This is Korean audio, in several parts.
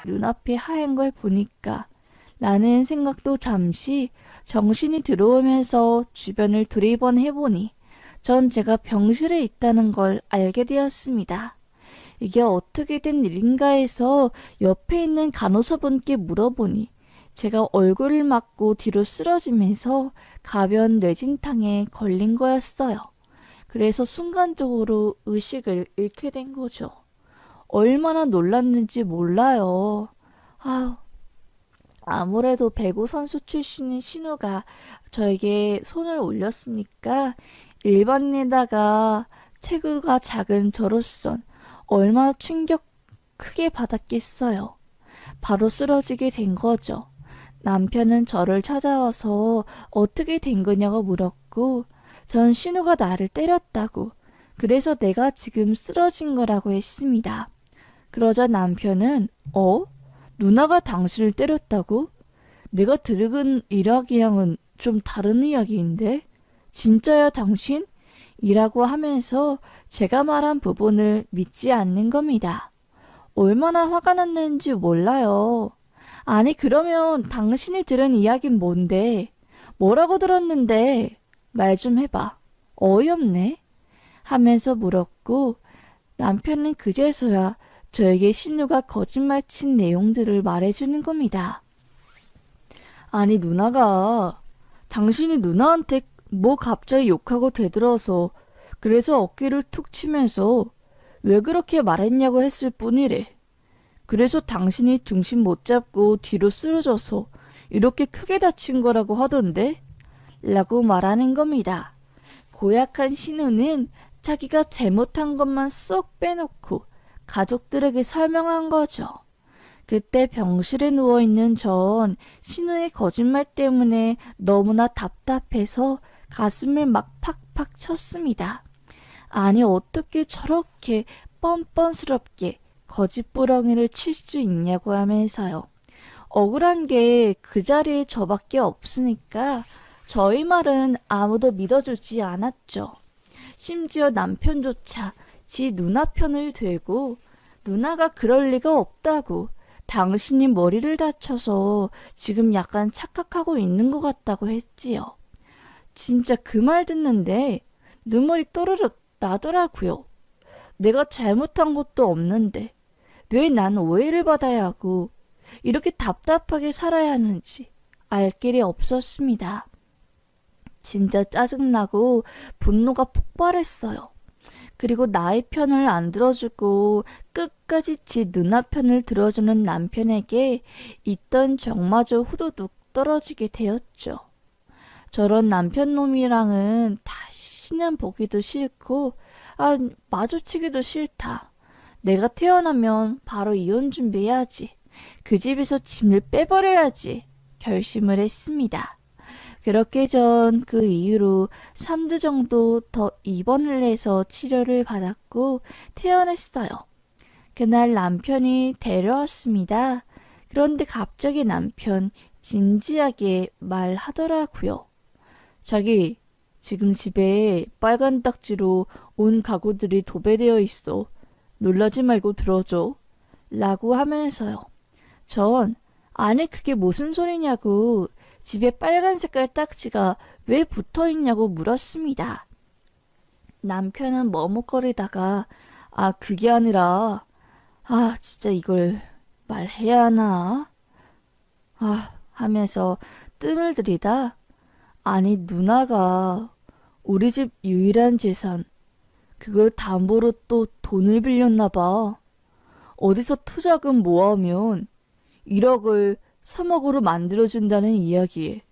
눈앞에 하얀 걸 보니까 라는 생각도 잠시 정신이 들어오면서 주변을 두리번 해보니 전 제가 병실에 있다는 걸 알게 되었습니다. 이게 어떻게 된 일인가 해서 옆에 있는 간호사분께 물어보니 제가 얼굴을 맞고 뒤로 쓰러지면서 가벼운 뇌진탕에 걸린 거였어요. 그래서 순간적으로 의식을 잃게 된 거죠. 얼마나 놀랐는지 몰라요. 아, 아무래도 배구 선수 출신인 신우가 저에게 손을 올렸으니까 일반인에다가 체구가 작은 저로선 얼마나 충격 크게 받았겠어요. 바로 쓰러지게 된 거죠. 남편은 저를 찾아와서 어떻게 된 거냐고 물었고 전 신우가 나를 때렸다고 그래서 내가 지금 쓰러진 거라고 했습니다. 그러자 남편은 누나가 당신을 때렸다고? 내가 들은 이야기랑은 좀 다른 이야기인데? 진짜야 당신? 이라고 하면서 제가 말한 부분을 믿지 않는 겁니다. 얼마나 화가 났는지 몰라요. 아니 그러면 당신이 들은 이야기는 뭔데? 뭐라고 들었는데? 말 좀 해봐. 어이없네? 하면서 물었고 남편은 그제서야 저에게 신우가 거짓말 친 내용들을 말해주는 겁니다. 아니 누나가 당신이 누나한테 뭐 갑자기 욕하고 대들어서 그래서 어깨를 툭 치면서 왜 그렇게 말했냐고 했을 뿐이래. 그래서 당신이 중심 못 잡고 뒤로 쓰러져서 이렇게 크게 다친 거라고 하던데? 라고 말하는 겁니다. 고약한 신우는 자기가 잘못한 것만 쏙 빼놓고 가족들에게 설명한 거죠. 그때 병실에 누워있는 전 신우의 거짓말 때문에 너무나 답답해서 가슴을 막 팍팍 쳤습니다. 아니 어떻게 저렇게 뻔뻔스럽게 거짓부렁이를 칠 수 있냐고 하면서요. 억울한 게 그 자리에 저밖에 없으니까 저희 말은 아무도 믿어주지 않았죠. 심지어 남편조차 지 누나 편을 들고 누나가 그럴 리가 없다고 당신이 머리를 다쳐서 지금 약간 착각하고 있는 것 같다고 했지요. 진짜 그 말 듣는데 눈물이 또르륵 나더라고요. 내가 잘못한 것도 없는데 왜 난 오해를 받아야 하고 이렇게 답답하게 살아야 하는지 알 길이 없었습니다. 진짜 짜증나고 분노가 폭발했어요. 그리고 나의 편을 안 들어주고 끝까지 지 누나 편을 들어주는 남편에게 있던 정마저 후두둑 떨어지게 되었죠. 저런 남편 놈이랑은 다시는 보기도 싫고 마주치기도 싫다. 내가 태어나면 바로 이혼 준비해야지. 그 집에서 짐을 빼버려야지. 결심을 했습니다. 그렇게 전 그 이후로 3주 정도 더 입원을 해서 치료를 받았고 퇴원했어요. 그날 남편이 데려왔습니다. 그런데 갑자기 남편 진지하게 말하더라고요. 자기 지금 집에 빨간 딱지로 온 가구들이 도배되어 있어. 놀라지 말고 들어줘. 라고 하면서요. 전 아니 그게 무슨 소리냐고 집에 빨간 색깔 딱지가 왜 붙어있냐고 물었습니다. 남편은 머뭇거리다가 그게 아니라 진짜 이걸 말해야 하나? 하면서 뜸을 들이다 아니 누나가 우리 집 유일한 재산 그걸 담보로 또 돈을 빌렸나 봐. 어디서 투자금 모아오면 1억을 3억으로 만들어준다는 이야기에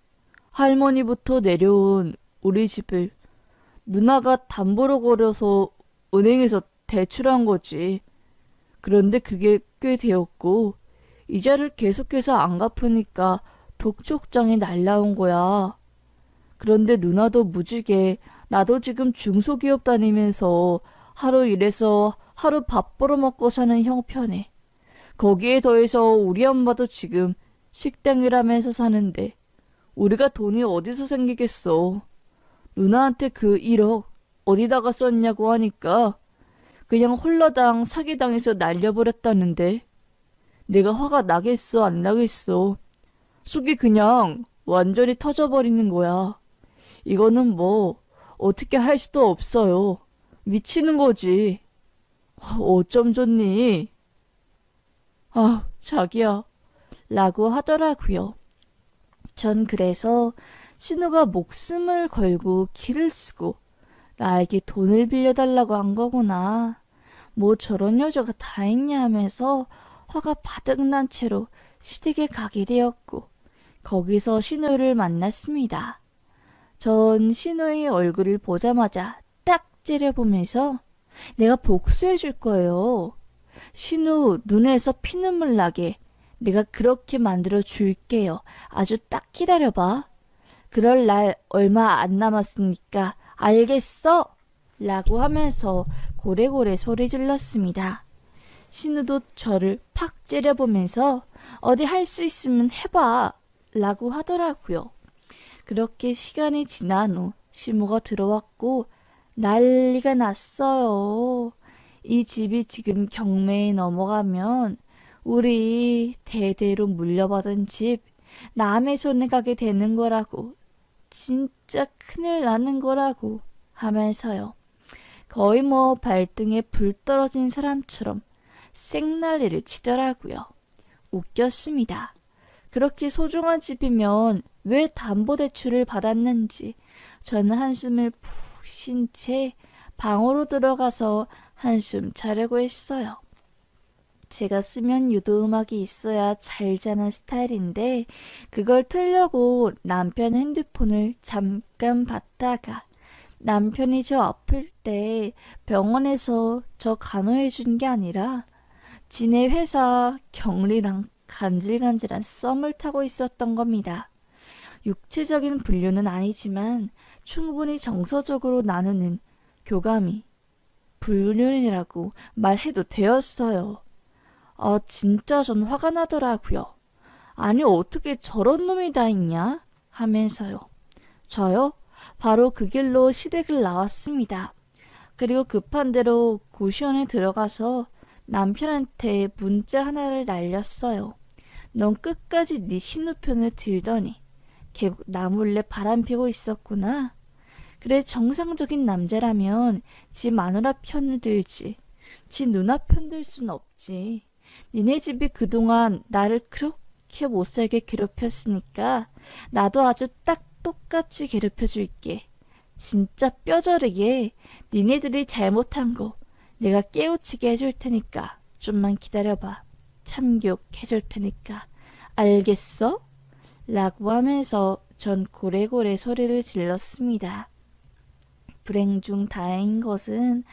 할머니부터 내려온 우리 집을 누나가 담보로 걸어서 은행에서 대출한 거지. 그런데 그게 꽤 되었고 이자를 계속해서 안 갚으니까 독촉장이 날라온 거야. 그런데 누나도 무지개 나도 지금 중소기업 다니면서 하루 일해서 하루 밥 벌어먹고 사는 형편에 거기에 더해서 우리 엄마도 지금 식당이라면서 사는데 우리가 돈이 어디서 생기겠어. 누나한테 그 1억 어디다가 썼냐고 하니까 그냥 홀라당 사기당해서 날려버렸다는데 내가 화가 나겠어, 안 나겠어. 속이 그냥 완전히 터져버리는 거야. 이거는 뭐 어떻게 할 수도 없어요. 미치는 거지. 어쩜 좋니? 아, 자기야. 라고 하더라고요. 전 그래서 신우가 목숨을 걸고 길을 쓰고 나에게 돈을 빌려달라고 한 거구나. 뭐 저런 여자가 다 있냐 하면서 화가 바득 난 채로 시댁에 가게 되었고 거기서 신우를 만났습니다. 전 신우의 얼굴을 보자마자 딱 째려보면서 내가 복수해 줄 거예요. 신우 눈에서 피눈물 나게 내가 그렇게 만들어 줄게요. 아주 딱 기다려봐. 그럴 날 얼마 안 남았으니까 알겠어? 라고 하면서 고래고래 소리 질렀습니다. 신우도 저를 팍 째려보면서 어디 할 수 있으면 해봐 라고 하더라고요. 그렇게 시간이 지난 후 시모가 들어왔고 난리가 났어요. 이 집이 지금 경매에 넘어가면 우리 대대로 물려받은 집 남의 손에 가게 되는 거라고, 진짜 큰일 나는 거라고 하면서요. 거의 뭐 발등에 불 떨어진 사람처럼 생난리를 치더라고요. 웃겼습니다. 그렇게 소중한 집이면 왜 담보대출을 받았는지 저는 한숨을 푹 쉰 채 방으로 들어가서 한숨 자려고 했어요. 제가 수면 유도 음악이 있어야 잘 자는 스타일인데 그걸 틀려고 남편 핸드폰을 잠깐 봤다가 남편이 저 아플 때 병원에서 저 간호해 준 게 아니라 지네 회사 경리랑 간질간질한 썸을 타고 있었던 겁니다. 육체적인 분류는 아니지만 충분히 정서적으로 나누는 교감이 불륜이라고 말해도 되었어요. 아, 진짜 전 화가 나더라고요. 아니, 어떻게 저런 놈이 다 있냐? 하면서요. 저요? 바로 그 길로 시댁을 나왔습니다. 그리고 급한 대로 고시원에 들어가서 남편한테 문자 하나를 날렸어요. 넌 끝까지 네 신우 편을 들더니 결국 나 몰래 바람피고 있었구나. 그래, 정상적인 남자라면 지 마누라 편을 들지. 지 누나 편 들 순 없지. 니네 집이 그동안 나를 그렇게 못살게 괴롭혔으니까 나도 아주 딱 똑같이 괴롭혀줄게. 진짜 뼈저리게 니네들이 잘못한 거 내가 깨우치게 해줄 테니까 좀만 기다려봐. 참교육해줄 테니까. 알겠어? 라고 하면서 전 고래고래 소리를 질렀습니다. 불행 중 다행인 것은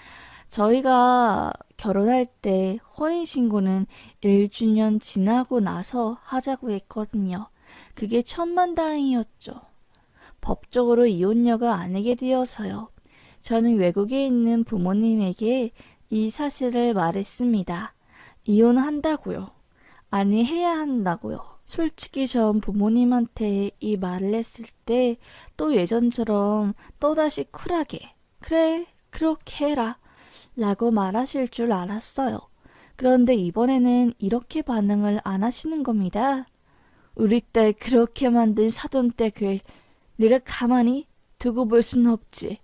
저희가 결혼할 때 혼인신고는 1주년 지나고 나서 하자고 했거든요. 그게 천만다행이었죠. 법적으로 이혼녀가 아니게 되어서요. 저는 외국에 있는 부모님에게 이 사실을 말했습니다. 이혼한다고요. 아니, 해야 한다고요. 솔직히 전 부모님한테 이 말을 했을 때 또 예전처럼 또다시 쿨하게 그래, 그렇게 해라 라고 말하실 줄 알았어요. 그런데 이번에는 이렇게 반응을 안 하시는 겁니다. 우리 딸 그렇게 만든 사돈댁을 내가 가만히 두고 볼 순 없지.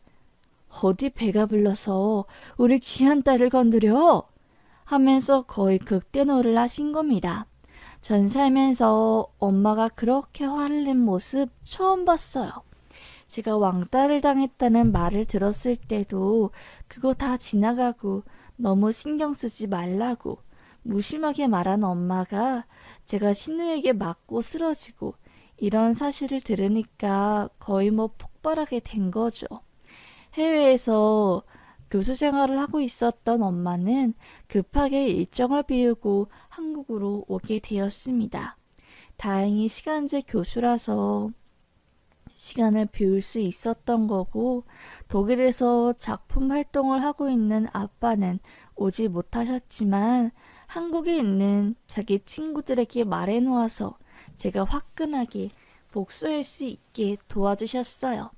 어디 배가 불러서 우리 귀한 딸을 건드려? 하면서 거의 극대노를 하신 겁니다. 전 살면서 엄마가 그렇게 화를 낸 모습 처음 봤어요. 제가 왕따를 당했다는 말을 들었을 때도 그거 다 지나가고 너무 신경 쓰지 말라고 무심하게 말한 엄마가 제가 신우에게 맞고 쓰러지고 이런 사실을 들으니까 거의 뭐 폭발하게 된 거죠. 해외에서 교수 생활을 하고 있었던 엄마는 급하게 일정을 비우고 한국으로 오게 되었습니다. 다행히 시간제 교수라서 시간을 비울 수 있었던 거고 독일에서 작품 활동을 하고 있는 아빠는 오지 못하셨지만 한국에 있는 자기 친구들에게 말해놓아서 제가 화끈하게 복수할 수 있게 도와주셨어요.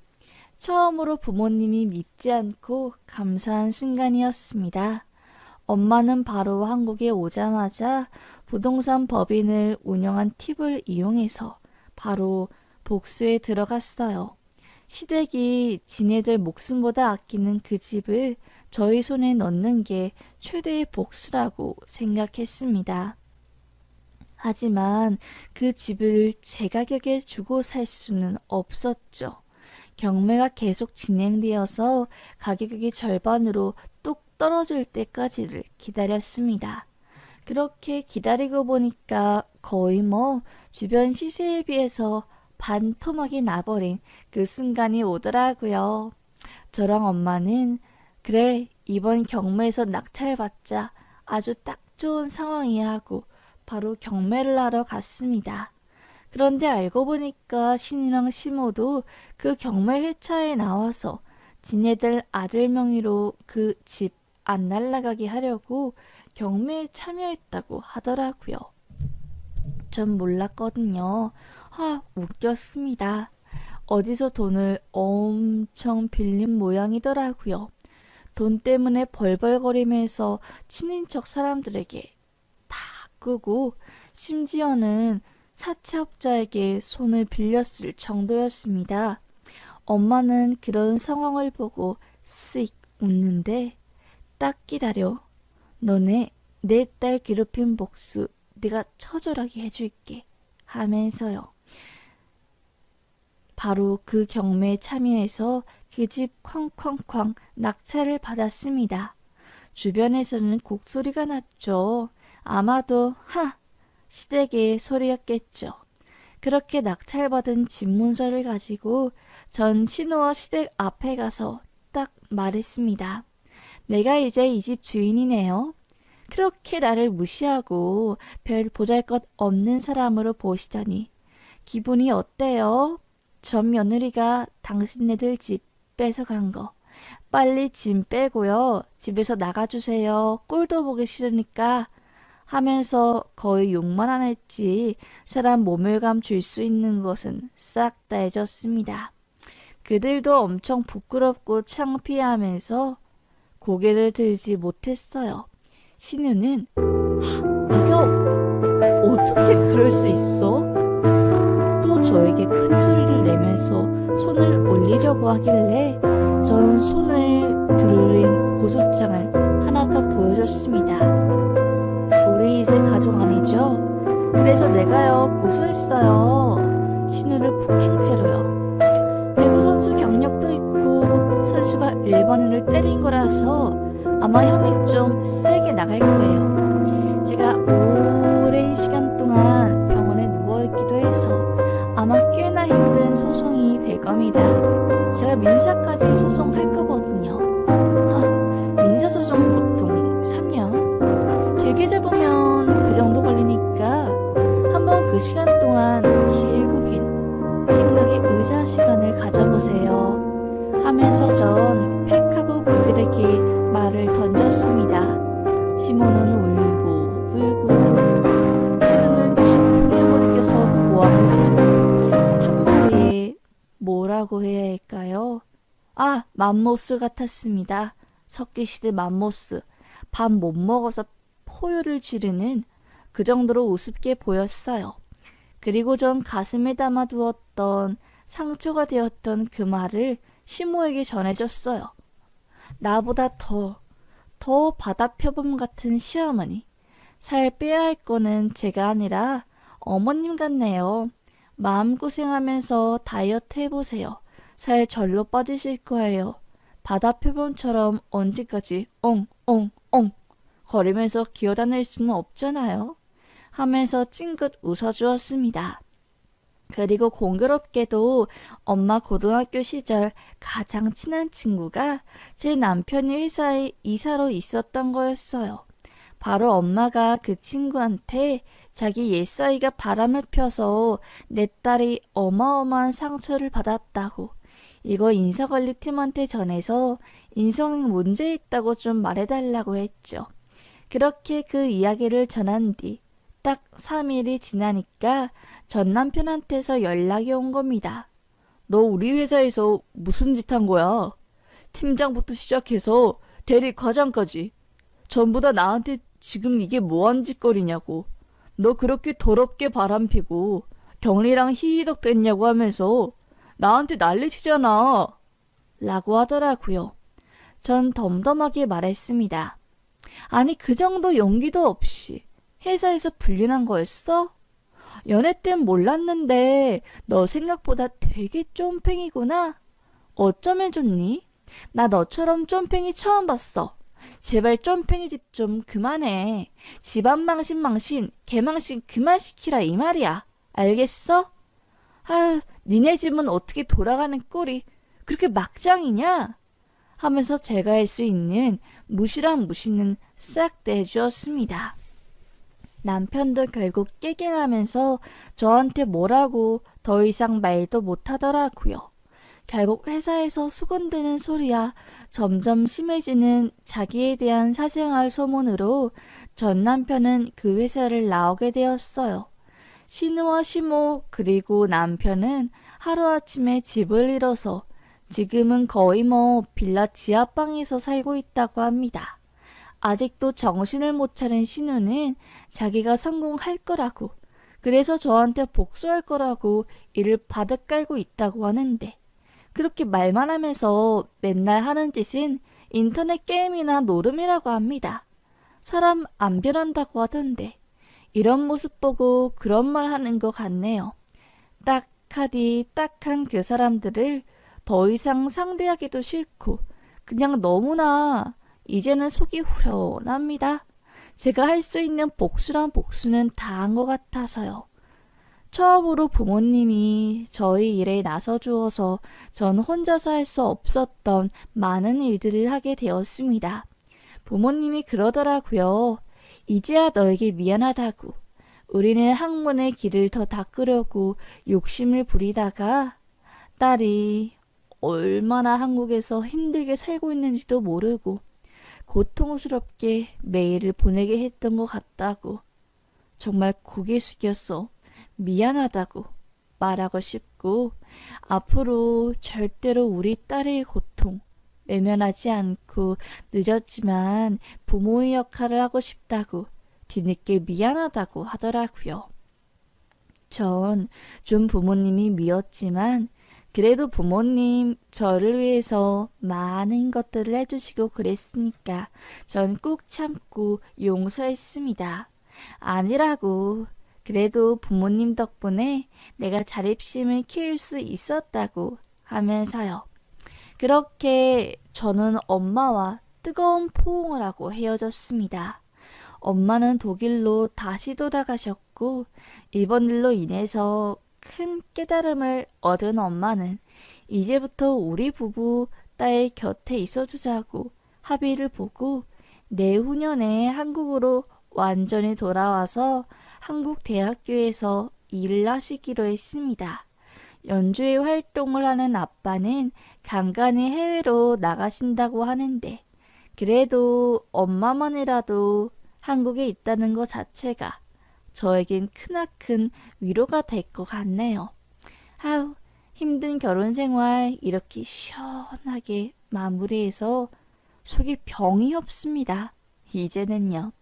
처음으로 부모님이 밉지 않고 감사한 순간이었습니다. 엄마는 바로 한국에 오자마자 부동산 법인을 운영한 팁을 이용해서 바로 복수에 들어갔어요. 시댁이 지네들 목숨보다 아끼는 그 집을 저희 손에 넣는 게 최대의 복수라고 생각했습니다. 하지만 그 집을 제 가격에 주고 살 수는 없었죠. 경매가 계속 진행되어서 가격이 절반으로 뚝 떨어질 때까지를 기다렸습니다. 그렇게 기다리고 보니까 거의 주변 시세에 비해서 반토막이 나버린 그 순간이 오더라고요. 저랑 엄마는 그래, 이번 경매에서 낙찰받자, 아주 딱 좋은 상황이야 하고 바로 경매를 하러 갔습니다. 그런데 알고 보니까 신이랑 시모도 그 경매 회차에 나와서 지네들 아들 명의로 그 집 안 날라가게 하려고 경매에 참여했다고 하더라고요. 전 몰랐거든요. 웃겼습니다. 어디서 돈을 엄청 빌린 모양이더라고요. 돈 때문에 벌벌거리면서 친인척 사람들에게 다 끄고 심지어는 사채업자에게 손을 빌렸을 정도였습니다. 엄마는 그런 상황을 보고 쓱 웃는데 딱 기다려. 너네 내 딸 괴롭힌 복수 내가 처절하게 해줄게 하면서요. 바로 그 경매에 참여해서 그 집 쾅쾅쾅 낙찰을 받았습니다. 주변에서는 곡소리가 났죠. 아마도 시댁의 소리였겠죠. 그렇게 낙찰받은 집 문서를 가지고 전 신우와 시댁 앞에 가서 딱 말했습니다. 내가 이제 이 집 주인이네요. 그렇게 나를 무시하고 별 보잘것 없는 사람으로 보시다니 기분이 어때요? 전 며느리가 당신네들 집 뺏어간 거 빨리 짐 빼고요. 집에서 나가주세요. 꼴도 보기 싫으니까 하면서 거의 욕만 안 했지 사람 모멸감 줄 수 있는 것은 싹 다 해줬습니다. 그들도 엄청 부끄럽고 창피해하면서 고개를 들지 못했어요. 신우는 네가 어떻게 그럴 수 있어? 또 저에게 큰 소리를 내면서 손을 올리려고 하길래 전 손을 들린 고소장을 하나 더 보여줬습니다. 우리 이제 가족 아니죠? 그래서 내가요 고소했어요. 신우를 폭행죄로요. 배구 선수 경력도 있고 선수가 일반인을 때린 거라서 아마 형이 좀 세게 나갈 거예요. 제가 오랜 시간 동안 병원에 누워있기도 해서 아마 꽤나 힘든 소송이 될 겁니다. 제가 민사까지 소송할 거거든요. 민사소송 보통 3년? 길게 잡으면 그 정도 걸리니까 한번 그 시간 동안 길고 긴 생각의 의자 시간을 가져보세요. 하면서 전 팩하고 그들에게 말을 던졌습니다. 시모는 울고 신우는 진풍에 못 이겨서 고함을 지르고 한마디에 뭐라고 해야 할까요? 맘모스 같았습니다. 석기시대 맘모스. 밥 못 먹어서 포효를 지르는 그 정도로 우습게 보였어요. 그리고 전 가슴에 담아두었던 상처가 되었던 그 말을 시모에게 전해줬어요. 나보다 더 바다표범 같은 시어머니. 살 빼야 할 거는 제가 아니라 어머님 같네요. 마음고생하면서 다이어트 해보세요. 살 절로 빠지실 거예요. 바다표범처럼 언제까지 엉엉엉 거리면서 기어다닐 수는 없잖아요. 하면서 찡긋 웃어주었습니다. 그리고 공교롭게도 엄마 고등학교 시절 가장 친한 친구가 제 남편이 회사에 이사로 있었던 거였어요. 바로 엄마가 그 친구한테 자기 옛사이가 바람을 펴서 내 딸이 어마어마한 상처를 받았다고 이거 인사관리팀한테 전해서 인성에 문제 있다고 좀 말해달라고 했죠. 그렇게 그 이야기를 전한 뒤 딱 3일이 지나니까 전 남편한테서 연락이 온 겁니다. 너 우리 회사에서 무슨 짓 한 거야? 팀장부터 시작해서 대리 과장까지 전부 다 나한테 지금 이게 뭐한 짓거리냐고. 너 그렇게 더럽게 바람피고 경리랑 희희덕 됐냐고 하면서 나한테 난리치잖아. 라고 하더라고요. 전 덤덤하게 말했습니다. 아니 그 정도 용기도 없이 회사에서 불륜한 거였어? 연애 땐 몰랐는데 너 생각보다 되게 쫌팽이구나. 어쩌면 좋니? 나 너처럼 쫌팽이 처음 봤어. 제발 쫌팽이 집 좀 그만해. 집안 망신 개망신 그만 시키라 이 말이야. 알겠어? 아유, 니네 집은 어떻게 돌아가는 꼴이 그렇게 막장이냐? 하면서 제가 할 수 있는 무시랑 무시는 싹 내주었습니다. 남편도 결국 깨갱하면서 저한테 뭐라고 더 이상 말도 못하더라고요. 결국 회사에서 수군대는 소리야 점점 심해지는 자기에 대한 사생활 소문으로 전 남편은 그 회사를 나오게 되었어요. 신우와 시모 그리고 남편은 하루아침에 집을 잃어서 지금은 거의 빌라 지하방에서 살고 있다고 합니다. 아직도 정신을 못 차린 신우는 자기가 성공할 거라고, 그래서 저한테 복수할 거라고 이를 바득 깔고 있다고 하는데, 그렇게 말만 하면서 맨날 하는 짓은 인터넷 게임이나 노름이라고 합니다. 사람 안 변한다고 하던데 이런 모습 보고 그런 말 하는 것 같네요. 딱하디 딱한 그 사람들을 더 이상 상대하기도 싫고 그냥 너무나 이제는 속이 후련합니다. 제가 할 수 있는 복수란 복수는 다 한 것 같아서요. 처음으로 부모님이 저희 일에 나서주어서 전 혼자서 할 수 없었던 많은 일들을 하게 되었습니다. 부모님이 그러더라고요. 이제야 너에게 미안하다고. 우리는 학문의 길을 더 닦으려고 욕심을 부리다가 딸이 얼마나 한국에서 힘들게 살고 있는지도 모르고 고통스럽게 매일을 보내게 했던 것 같다고. 정말 고개 숙였어. 미안하다고 말하고 싶고 앞으로 절대로 우리 딸의 고통 외면하지 않고 늦었지만 부모의 역할을 하고 싶다고 뒤늦게 미안하다고 하더라고요. 전 좀 부모님이 미웠지만 그래도 부모님 저를 위해서 많은 것들을 해주시고 그랬으니까 전 꾹 참고 용서했습니다. 아니라고. 그래도 부모님 덕분에 내가 자립심을 키울 수 있었다고 하면서요. 그렇게 저는 엄마와 뜨거운 포옹을 하고 헤어졌습니다. 엄마는 독일로 다시 돌아가셨고 이번 일로 인해서 큰 깨달음을 얻은 엄마는 이제부터 우리 부부 딸 곁에 있어주자고 합의를 보고 내후년에 한국으로 완전히 돌아와서 한국 대학교에서 일을 하시기로 했습니다. 연주회 활동을 하는 아빠는 간간히 해외로 나가신다고 하는데 그래도 엄마만이라도 한국에 있다는 것 자체가 저에겐 크나큰 위로가 될 것 같네요. 아우, 힘든 결혼 생활 이렇게 시원하게 마무리해서 속에 병이 없습니다. 이제는요.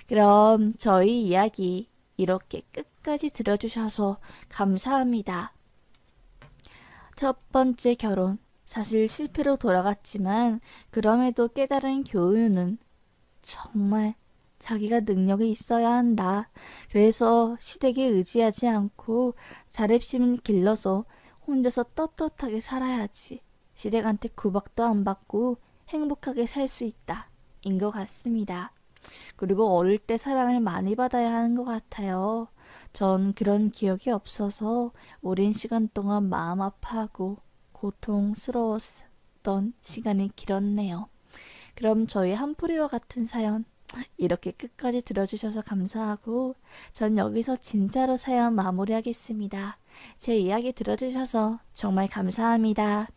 그럼 저희 이야기 이렇게 끝까지 들어주셔서 감사합니다. 첫 번째 결혼, 사실 실패로 돌아갔지만 그럼에도 깨달은 교훈은 정말 자기가 능력이 있어야 한다. 그래서 시댁에 의지하지 않고 자립심을 길러서 혼자서 떳떳하게 살아야지. 시댁한테 구박도 안 받고 행복하게 살 수 있다. 인 것 같습니다. 그리고 어릴 때 사랑을 많이 받아야 하는 것 같아요. 전 그런 기억이 없어서 오랜 시간 동안 마음 아파하고 고통스러웠던 시간이 길었네요. 그럼 저희 한풀이와 같은 사연 이렇게 끝까지 들어주셔서 감사하고 전 여기서 진짜로 사연 마무리하겠습니다. 제 이야기 들어주셔서 정말 감사합니다.